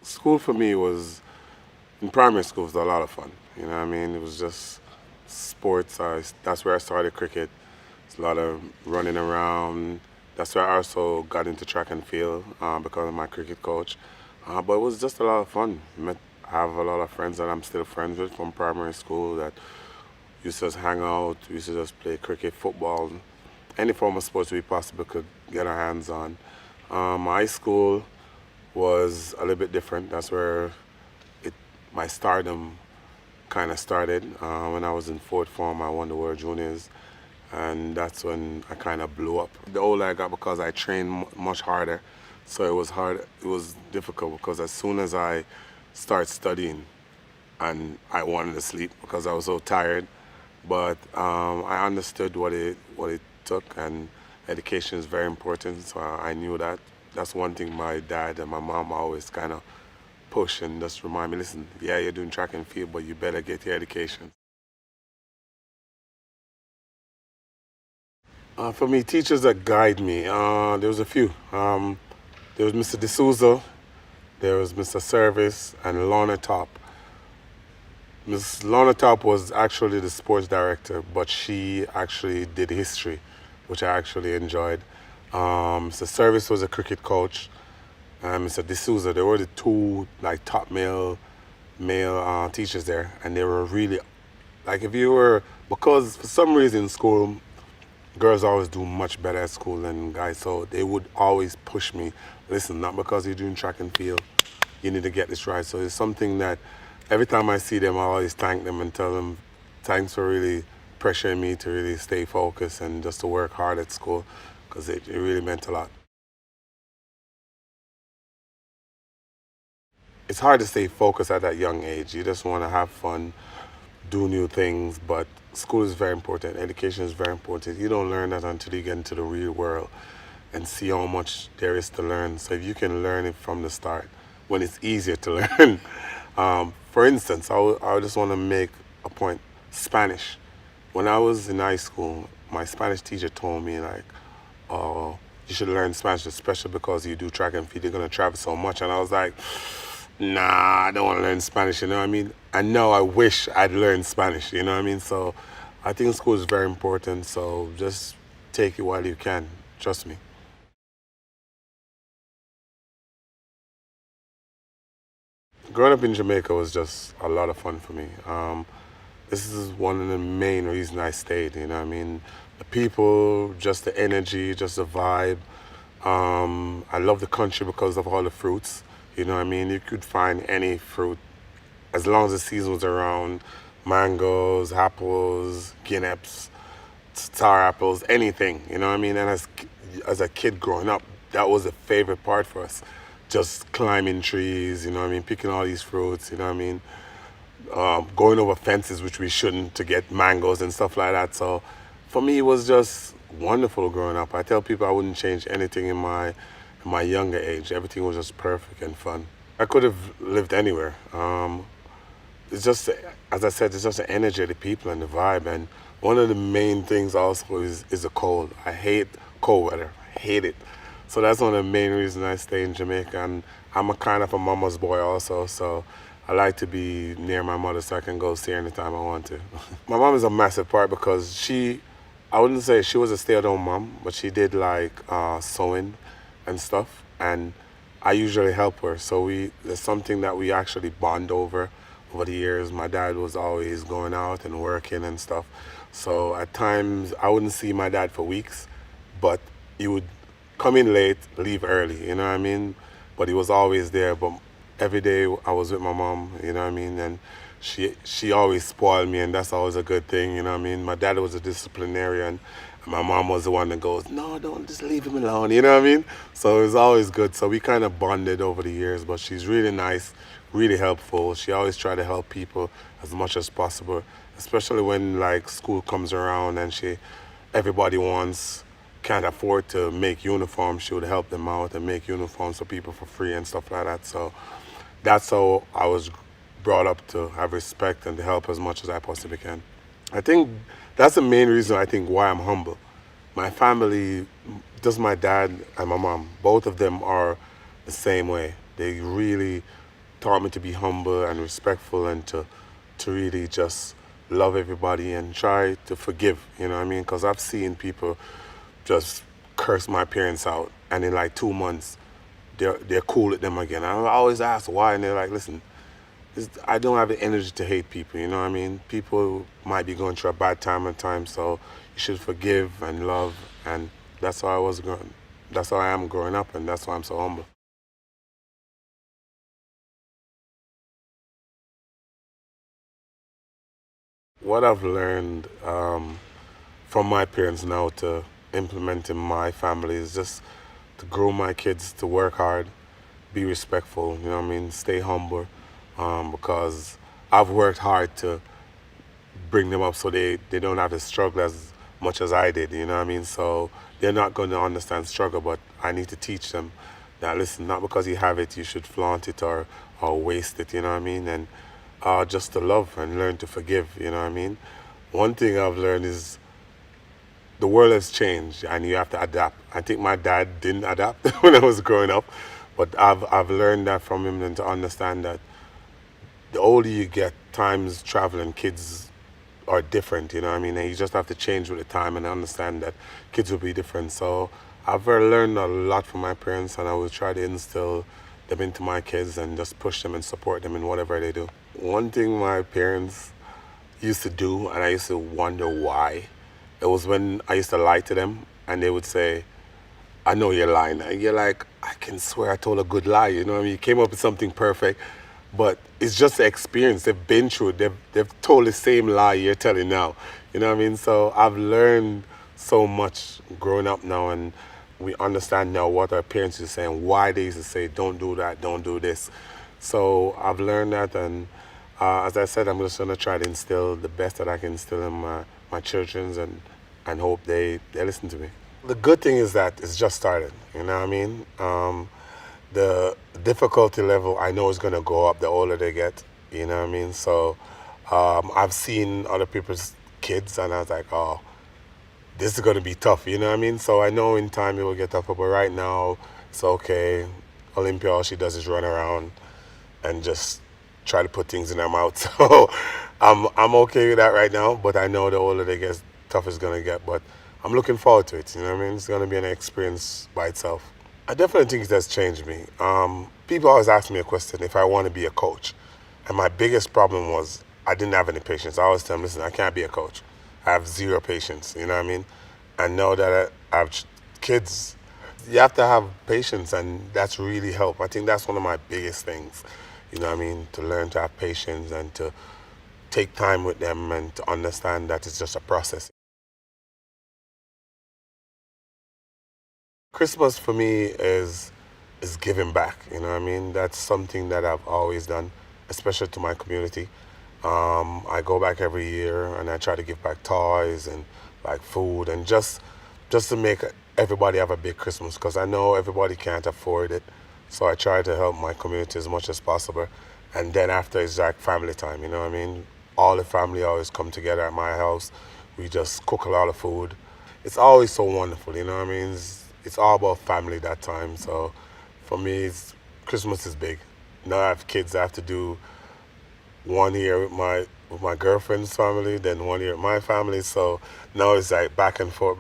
School for me was, in primary school, was a lot of fun. You know what I mean? It was just sports. That's where I started cricket. It's a lot of running around. That's where I also got into track and field because of my cricket coach. But it was just a lot of fun. I have a lot of friends that I'm still friends with from primary school that used to just hang out. We used to just play cricket, football, any form of sports we possibly could get our hands on. High school was a little bit different. That's where it, my stardom kind of started. When I was in fourth form, I won the World Juniors, and that's when I kind of blew up. The older I got, because I trained much harder, so it was hard. It was difficult because as soon as I started studying, and I wanted to sleep because I was so tired, but I understood what it took, and education is very important. So I knew that. That's one thing my dad and my mom always kind of push and just remind me, listen, yeah, you're doing track and field, but you better get your education. For me, teachers that guide me, there was a few. There was Mr. D'Souza, there was Mr. Service, and Lorna Top. Miss Lorna Top was actually the sports director, but she actually did history, which I actually enjoyed. Mr. Service was a cricket coach, and Mr. D'Souza. They were the two like top male teachers there, and they were really like if you were because for some reason in school girls always do much better at school than guys, so they would always push me. Listen, not because you're doing track and field, you need to get this right. So it's something that every time I see them, I always thank them and tell them thanks for really pressuring me to really stay focused and just to work hard at school because it really meant a lot. It's hard to stay focused at that young age. You just want to have fun, do new things, but school is very important. Education is very important. You don't learn that until you get into the real world and see how much there is to learn. So if you can learn it from the start, when it's easier to learn. For instance, I just want to make a point. Spanish. When I was in high school, my Spanish teacher told me like, "Oh, you should learn Spanish, especially because you do track and field. You're gonna travel so much." And I was like, "Nah, I don't want to learn Spanish." You know what I mean? And now I wish I'd learned Spanish. You know what I mean? So I think school is very important. So just take it while you can. Trust me. Growing up in Jamaica was just a lot of fun for me. This is one of the main reasons I stayed. You know what I mean? The people, just the energy, just the vibe. I love the country because of all the fruits. You know what I mean? You could find any fruit as long as the season was around. Mangoes, apples, guineps, star apples, anything. You know what I mean? And as a kid growing up, that was a favorite part for us. Just climbing trees, you know what I mean? Picking all these fruits, you know what I mean? Going over fences, which we shouldn't, to get mangoes and stuff like that. So for me, it was just wonderful growing up. I tell people I wouldn't change anything in my younger age. Everything was just perfect and fun. I could have lived anywhere. It's just, as I said, it's just the energy of the people and the vibe. And one of the main things also is the cold. I hate cold weather. I hate it. So that's one of the main reasons I stay in Jamaica. And I'm a kind of a mama's boy also. So I like to be near my mother so I can go see her anytime I want to. My mom is a massive part because I wouldn't say she was a stay-at-home mom, but she did like sewing and stuff. And I usually help her. So there's something that we actually bond over the years. My dad was always going out and working and stuff. So at times I wouldn't see my dad for weeks, but he would come in late, leave early, you know what I mean? But he was always there. But every day I was with my mom, you know what I mean? And she always spoiled me, and that's always a good thing, you know what I mean? My dad was a disciplinarian, and my mom was the one that goes, no, don't, just leave him alone, you know what I mean? So it was always good. So we kind of bonded over the years, but she's really nice, really helpful. She always tried to help people as much as possible, especially when like school comes around and everybody can't afford to make uniforms. She would help them out and make uniforms for people for free and stuff like that. So that's how I was brought up, to have respect and to help as much as I possibly can. I think that's the main reason I think why I'm humble. My family, just my dad and my mom, both of them are the same way. They really taught me to be humble and respectful and to really just love everybody and try to forgive, you know what I mean? Because I've seen people just curse my parents out, and in like 2 months, they're cool with them again. I always ask why, and they're like, listen, I don't have the energy to hate people, you know what I mean? People might be going through a bad time at times, so you should forgive and love, and that's how I was growing. That's how I am growing up, and that's why I'm so humble. What I've learned from my parents now to implement in my family is just to grow my kids to work hard, be respectful, you know what I mean, stay humble, because I've worked hard to bring them up so they don't have to struggle as much as I did, you know what I mean? So they're not going to understand struggle, but I need to teach them that, listen, not because you have it, you should flaunt it or waste it, you know what I mean? And just to love and learn to forgive, you know what I mean? One thing I've learned is the world has changed and you have to adapt. I think my dad didn't adapt when I was growing up, but I've learned that from him and to understand that the older you get, times, travel, and kids are different, you know what I mean? And you just have to change with the time and understand that kids will be different. So I've learned a lot from my parents, and I will try to instill them into my kids and just push them and support them in whatever they do. One thing my parents used to do, and I used to wonder why, it was when I used to lie to them, and they would say, I know you're lying. And you're like, I can swear I told a good lie, you know what I mean? You came up with something perfect, but it's just the experience. They've been through it. They've told the same lie you're telling now, you know what I mean? So I've learned so much growing up now, and we understand now what our parents are saying, why they used to say, don't do that, don't do this. So I've learned that, and as I said, I'm just going to try to instill the best that I can instill in my children, and hope they listen to me. The good thing is that it's just started, you know what I mean? The difficulty level I know is going to go up the older they get, you know what I mean? So I've seen other people's kids, and I was like, oh, this is going to be tough, you know what I mean? So I know in time it will get tougher, but right now it's okay. Olympia, all she does is run around and just try to put things in her mouth. So I'm okay with that right now, but I know the older they get, tougher it's going to get. But I'm looking forward to it, you know what I mean? It's going to be an experience by itself. I definitely think it has changed me. People always ask me a question if I want to be a coach. And my biggest problem was I didn't have any patience. I always tell them, listen, I can't be a coach. I have zero patience, you know what I mean? And now that I have kids, you have to have patience, and that's really helped. I think that's one of my biggest things, you know what I mean? To learn to have patience and to take time with them and to understand that it's just a process. Christmas for me is giving back, you know what I mean? That's something that I've always done, especially to my community. I go back every year and I try to give back toys and like food, and just to make everybody have a big Christmas, because I know everybody can't afford it. So I try to help my community as much as possible. And then after it's like family time, you know what I mean? All the family always come together at my house. We just cook a lot of food. It's always so wonderful, you know what I mean? It's all about family that time. So for me, Christmas is big. Now I have kids. I have to do one year with my girlfriend's family, then one year with my family. So now it's like back and forth,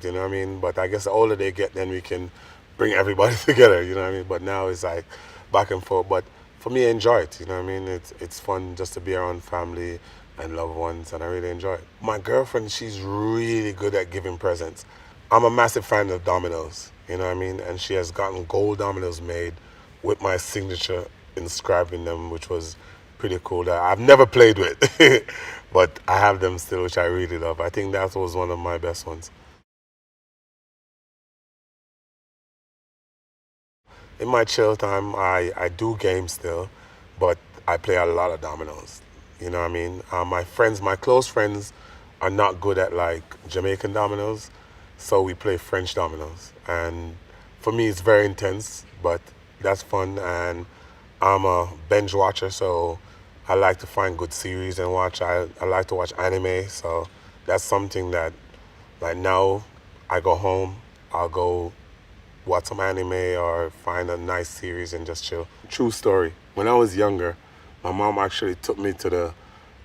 you know what I mean? But I guess the older they get, then we can bring everybody together, you know what I mean? But now it's like back and forth. But for me, I enjoy it, you know what I mean? It's fun just to be around family and loved ones, and I really enjoy it. My girlfriend, she's really good at giving presents. I'm a massive fan of dominoes, you know what I mean? And she has gotten gold dominoes made with my signature inscribed in them, which was pretty cool. That I've never played with, but I have them still, which I really love. I think that was one of my best ones. In my chill time, I do games still, but I play a lot of dominoes. You know what I mean? My close friends are not good at like Jamaican dominoes, so we play French dominoes. And for me, it's very intense, but that's fun. And I'm a binge watcher, so I like to find good series and watch. I like to watch anime, so that's something that, like now, I go home, I'll go watch some anime or find a nice series and just chill. True story. When I was younger, my mom actually took me to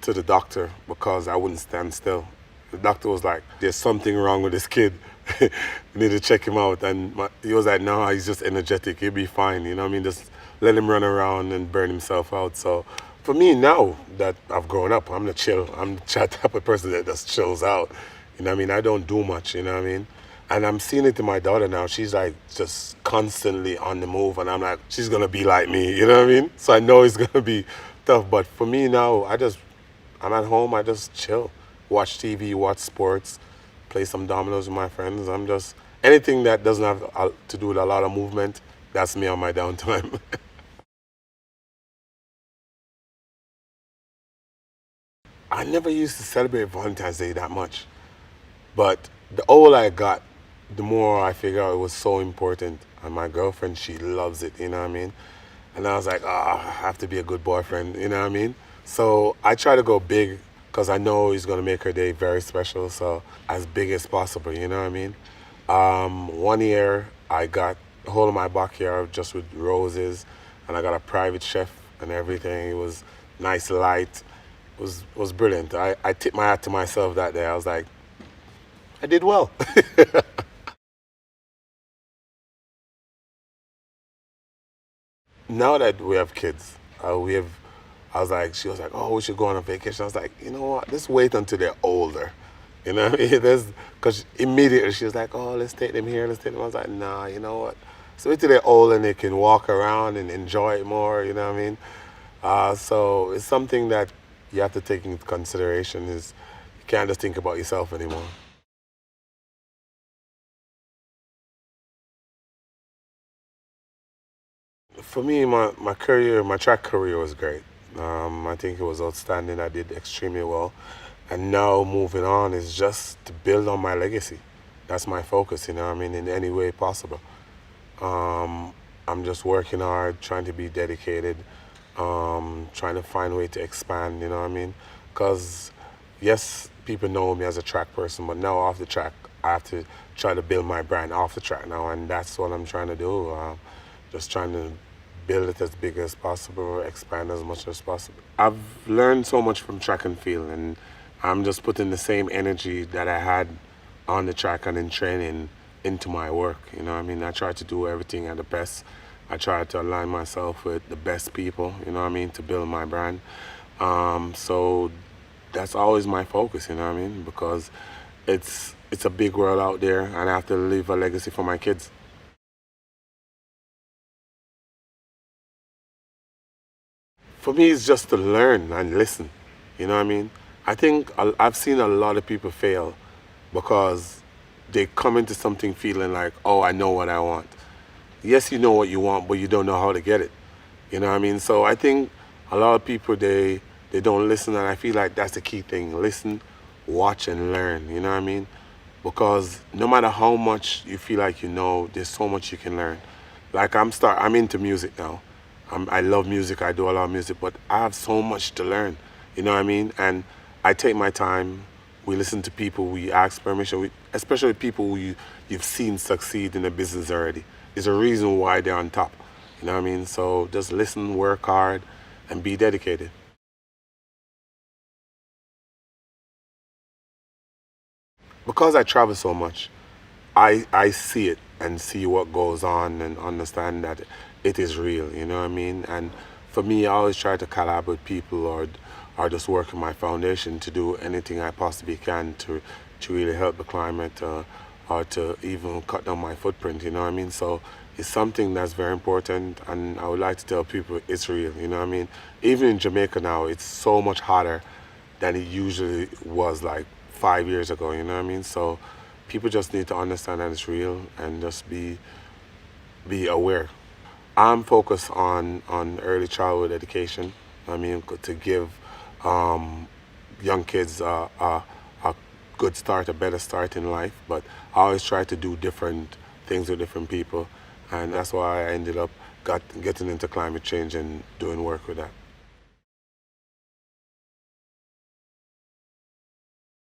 the doctor because I wouldn't stand still. The doctor was like, "There's something wrong with this kid. You need to check him out." And he was like, "No, he's just energetic. He'll be fine. You know what I mean? Just let him run around and burn himself out." So for me now that I've grown up, I'm the chill. I'm the type of person that just chills out. You know what I mean? I don't do much. You know what I mean? And I'm seeing it in my daughter now. She's like just constantly on the move, and I'm like, she's gonna be like me. You know what I mean? So I know it's gonna be tough. But for me now, I'm at home. I just chill, watch TV, watch sports, play some dominoes with my friends. I'm just anything that doesn't have to do with a lot of movement. That's me on my downtime. I never used to celebrate Valentine's Day that much, but the older I got, the more I figured out it was so important. And my girlfriend, she loves it, you know what I mean? And I was like, I have to be a good boyfriend, you know what I mean? So I try to go big because I know it's going to make her day very special. So as big as possible, you know what I mean? One year I got a whole of my backyard just with roses, and I got a private chef and everything. It was nice light. It was brilliant. I tipped my hat to myself that day. I was like, I did well. Now that we have kids, I was like, she was like, oh, we should go on a vacation. I was like, you know what, let's wait until they're older. You know what I mean? Because immediately she was like, oh, let's take them here, let's take them. I was like, nah, you know what? So wait till they're old and they can walk around and enjoy it more, you know what I mean? So it's something that you have to take into consideration is you can't just think about yourself anymore. For me, my career, my track career was great. I think it was outstanding. I did extremely well. And now moving on is just to build on my legacy. That's my focus, you know what I mean, in any way possible. I'm just working hard, trying to be dedicated, trying to find a way to expand, you know what I mean? Because, yes, people know me as a track person, but now off the track, I have to try to build my brand off the track now, and that's what I'm trying to do. Just trying to build it as big as possible, expand as much as possible. I've learned so much from track and field, and I'm just putting the same energy that I had on the track and in training into my work. You know what I mean? I try to do everything at the best. I try to align myself with the best people, you know what I mean, to build my brand. So that's always my focus, you know what I mean? Because it's a big world out there, and I have to leave a legacy for my kids. For me, it's just to learn and listen. You know what I mean? I think I've seen a lot of people fail because they come into something feeling like, oh, I know what I want. Yes, you know what you want, but you don't know how to get it. You know what I mean? So I think a lot of people, they don't listen, and I feel like that's the key thing. Listen, watch, and learn. You know what I mean? Because no matter how much you feel like you know, there's so much you can learn. Like I'm into music now. I love music. I do a lot of music, but I have so much to learn. You know what I mean? And I take my time. We listen to people. We ask permission. Especially people who you've seen succeed in the business already. There's a reason why they're on top. You know what I mean? So just listen, work hard, and be dedicated. Because I travel so much, I see it and see what goes on and understand that it is real, you know what I mean? And for me, I always try to collaborate with people or just work in my foundation to do anything I possibly can to really help the climate or to even cut down my footprint, you know what I mean? So it's something that's very important, and I would like to tell people it's real, you know what I mean? Even in Jamaica now, it's so much hotter than it usually was like 5 years ago, you know what I mean? So people just need to understand that it's real and just be aware. I'm focused on early childhood education. I mean, to give um, young kids a good start, a better start in life. But I always try to do different things with different people, and that's why I ended up getting into climate change and doing work with that.